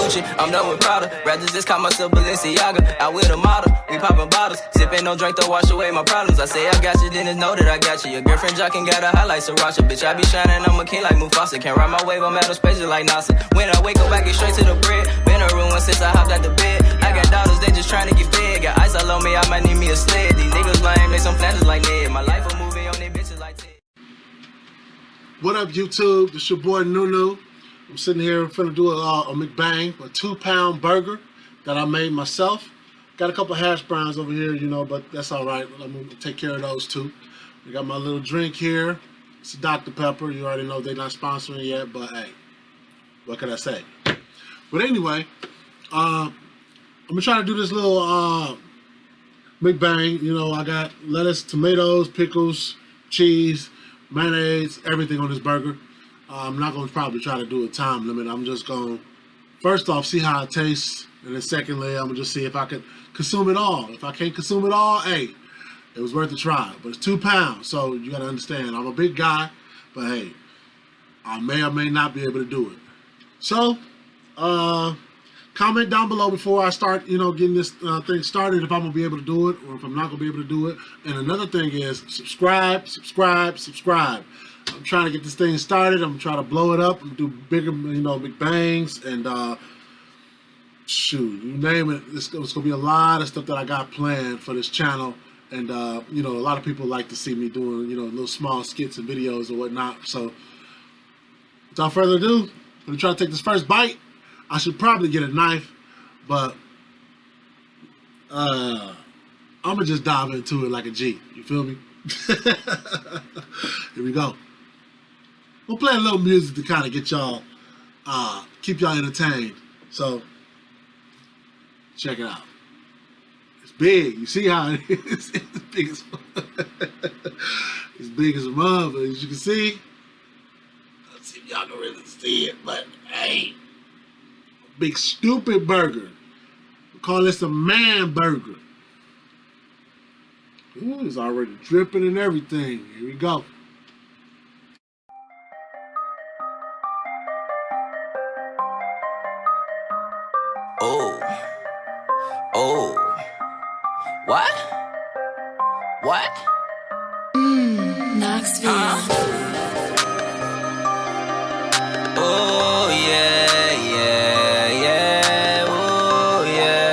Gucci, I'm done with Prada. Rather just call myself Balenciaga. Out with a model, we poppin' bottles. Sippin' no drink to wash away my problems. I say I got you, then it's know that I got you. Your girlfriend jockin' got a highlight Sriracha. Bitch, I be shining, I'm a king like Mufasa. Can't ride my wave, I'm out of space just like NASA. When I wake up, I get straight to the bread. Been a ruin since I hopped out the bed. I got daughters, they just tryna get fed. Got ice all on me, I might need me a sled. These niggas lame, they some Flanders like Ned. My life a movie on these bitches like Ted. What up, YouTube? This your boy Nunu. I'm sitting here finna do a Mukbang, a 2-pound burger that I made myself. Got a couple hash browns over here, you know, but that's all right. I'm gonna take care of those too. We got my little drink here. It's a Dr. Pepper. You already know they're not sponsoring yet, but hey, what can I say? But anyway, I'm gonna try to do this little Mukbang. You know, I got lettuce, tomatoes, pickles, cheese, mayonnaise, everything on this burger. I'm not going to probably try to do a time limit. I'm just going to, first off, see how it tastes. And then secondly, I'm going to just see if I can consume it all. If I can't consume it all, hey, it was worth a try. But it's 2 pounds, so you got to understand. I'm a big guy, but hey, I may or may not be able to do it. So, comment down below before I start, you know, getting this thing started if I'm going to be able to do it or if I'm not going to be able to do it. And another thing is subscribe. I'm trying to get this thing started. I'm trying to blow it up and do bigger, you know, Mukbangs and shoot, you name it. It's going to be a lot of stuff that I got planned for this channel. And, you know, a lot of people like to see me doing, you know, little small skits and videos or whatnot. So, without further ado, I'm going to try to take this first bite. I should probably get a knife, but I'm going to just dive into it like a G. You feel me? Here we go. We'll play a little music to kind of get y'all, keep y'all entertained. So, check it out. It's big. You see how it is? It's big as it's big as a mother, as you can see. Let's see if y'all can really see it, but hey, big stupid burger. We call this a man burger. Ooh, it's already dripping and everything. Here we go. Oh, what? Knoxville. Oh yeah, oh yeah.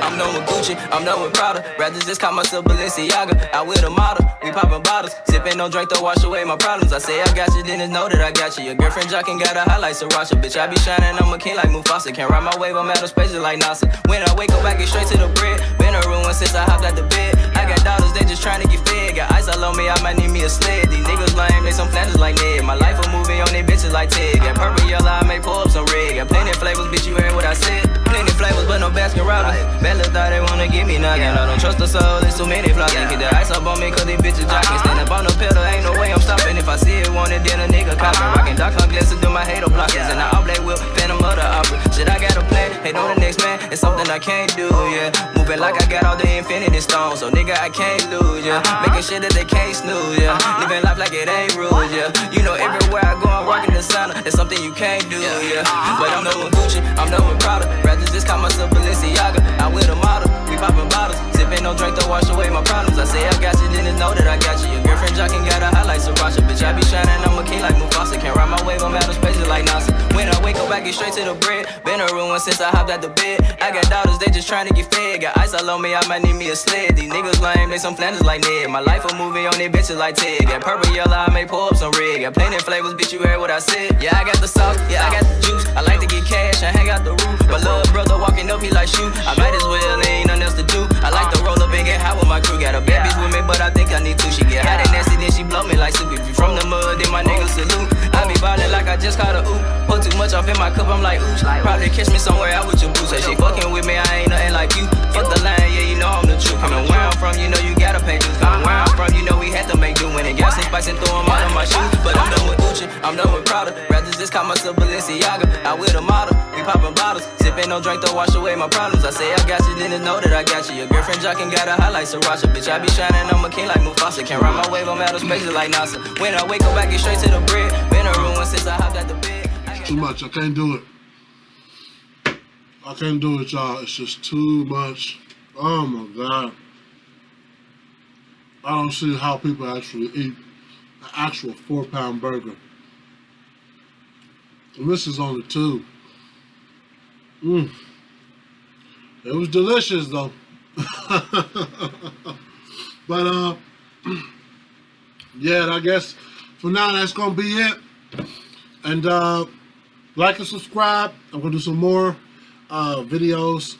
I'm done with Gucci, I'm done with Prada. Rather just call myself Balenciaga. Out with a model, we poppin' bottles. Sippin' no drink to wash away my problems. I say I got you, then it's know that I got you. Your girlfriend jockin' got a highlight Sriracha. Bitch, I be shining, I'm a king like Mufasa. Can't ride my wave, I'm out of space just like NASA. When I wake up, I get straight to the bread. Been a ruin since I hopped out the bed. I got daughters, they just tryna get fed. Got ice all on me, I might need me a sled. These niggas lame, they some Flanders like Ned. My life a movie on these bitches like Ted. Got purple, yellow, I may pull up some red. Got plenty of flavors, bitch, you heard what I said. Plenty flavors, but no Baskin Robbins. Bad little thought they wanna give me nothing. I don't trust the soul, there's too many flaws. Get the ice up on me, cause these bitches jockin'. Stand up on the pedal, ain't no way I'm stopping. If I see it, want it, then a nigga coppin'. Rockin' dark sunglasses, do my hater blockers. And I all black whip, phantom of the opera. Shit, I got a plan, hate on the next man. It's something I can't do, yeah. Moving like I got all the infinity stones. So nigga, I can't lose, yeah. Making shit that they can't snooze, yeah. Living life like it ain't rules, yeah. You know everywhere I go, I'm rockin' the sauna. It's something you can't do, yeah. But I'm done with Gucci, I'm done with Prada. Rather just call myself Balenciaga. Out with a model, we poppin' bottles. Sippin' no drink to wash away my problems. I say I got you, then it's know that I got you. Your girlfriend jockin' got a highlight Sriracha. Bitch, I be shining, I'm a king like Mufasa. Can't ride my wave, I'm out of space just like NASA. When I wake up, I get straight to the bread. Been a ruin since I hopped out the bed. I got daughters, they just tryna get fed. Got ice all on me, I might need me a sled. These niggas lame, they some Flanders like Ned. My life a movie on these bitches like Ted. Got purple, yellow, I may pull up some red. Got plenty of flavors, bitch, you heard what I said. Yeah, I got the sauce, yeah, I got the juice. I like to get cash and hang out the roof. But little brother walking up, he like shoot. I might as well, there ain't nothing else to do. I like to roll up and get high with my crew. Got a bad bitch with me, but I think I need two. She get hot and nasty, then she blow me like soup. If you from the mud, then my niggas salute. I be ballin' like I just caught a oop. Put too much much off in my cup, I'm like, ooh. Probably catch me somewhere out with your boo. Say she fucking with me, I ain't nothing like you. Fuck the line, yeah, you know I'm the truth. Coming where I'm from, you know you gotta pay dues. Coming where I'm from, you know we had to make do. When it gas and spice and throw them out of my shoes. But I'm done with Gucci, I'm done with Prada. Rather just call myself Balenciaga. I with a model, we poppin' bottles. Sippin' no drink to wash away my problems. I say I got you, then just know that I got you. Your girlfriend jockin' got a highlight Sriracha. Bitch, I be shining, I'm a king like Mufasa. Can't ride my wave on outer spaces like NASA. When I wake up, I get straight to the bread. Been a ruin since I hopped out the bed. Too much, I can't do it. I can't do it, y'all. It's just too much. Oh my God. I don't see how people actually eat an actual 4-pound burger. And this is only 2. It was delicious though. But yeah, I guess for now that's gonna be it. And like and subscribe. I'm gonna do some more videos.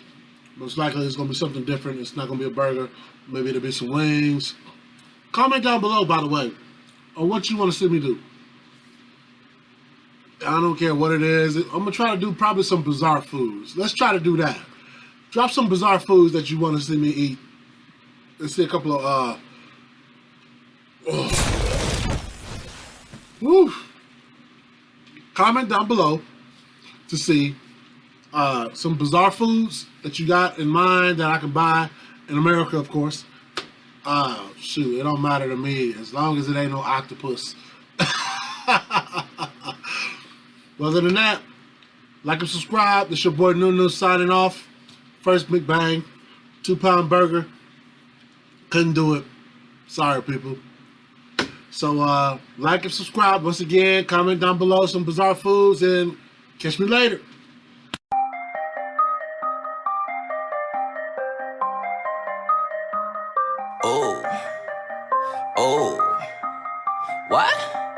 Most likely it's gonna be something different. It's not gonna be a burger. Maybe it'll be some wings. Comment down below, by the way, on what you want to see me do. I don't care what it is. I'm gonna try to do probably some bizarre foods. Let's try to do that. Drop some bizarre foods that you want to see me eat. Let's see a couple of comment down below to see some bizarre foods that you got in mind that I can buy in America, of course. Shoot, it don't matter to me as long as it ain't no octopus. Other than that, like and subscribe. This your boy Nunu signing off. First Mukbang, 2-pound burger. Couldn't do it. Sorry, people. So, like and subscribe once again. Comment down below some bizarre foods and catch me later.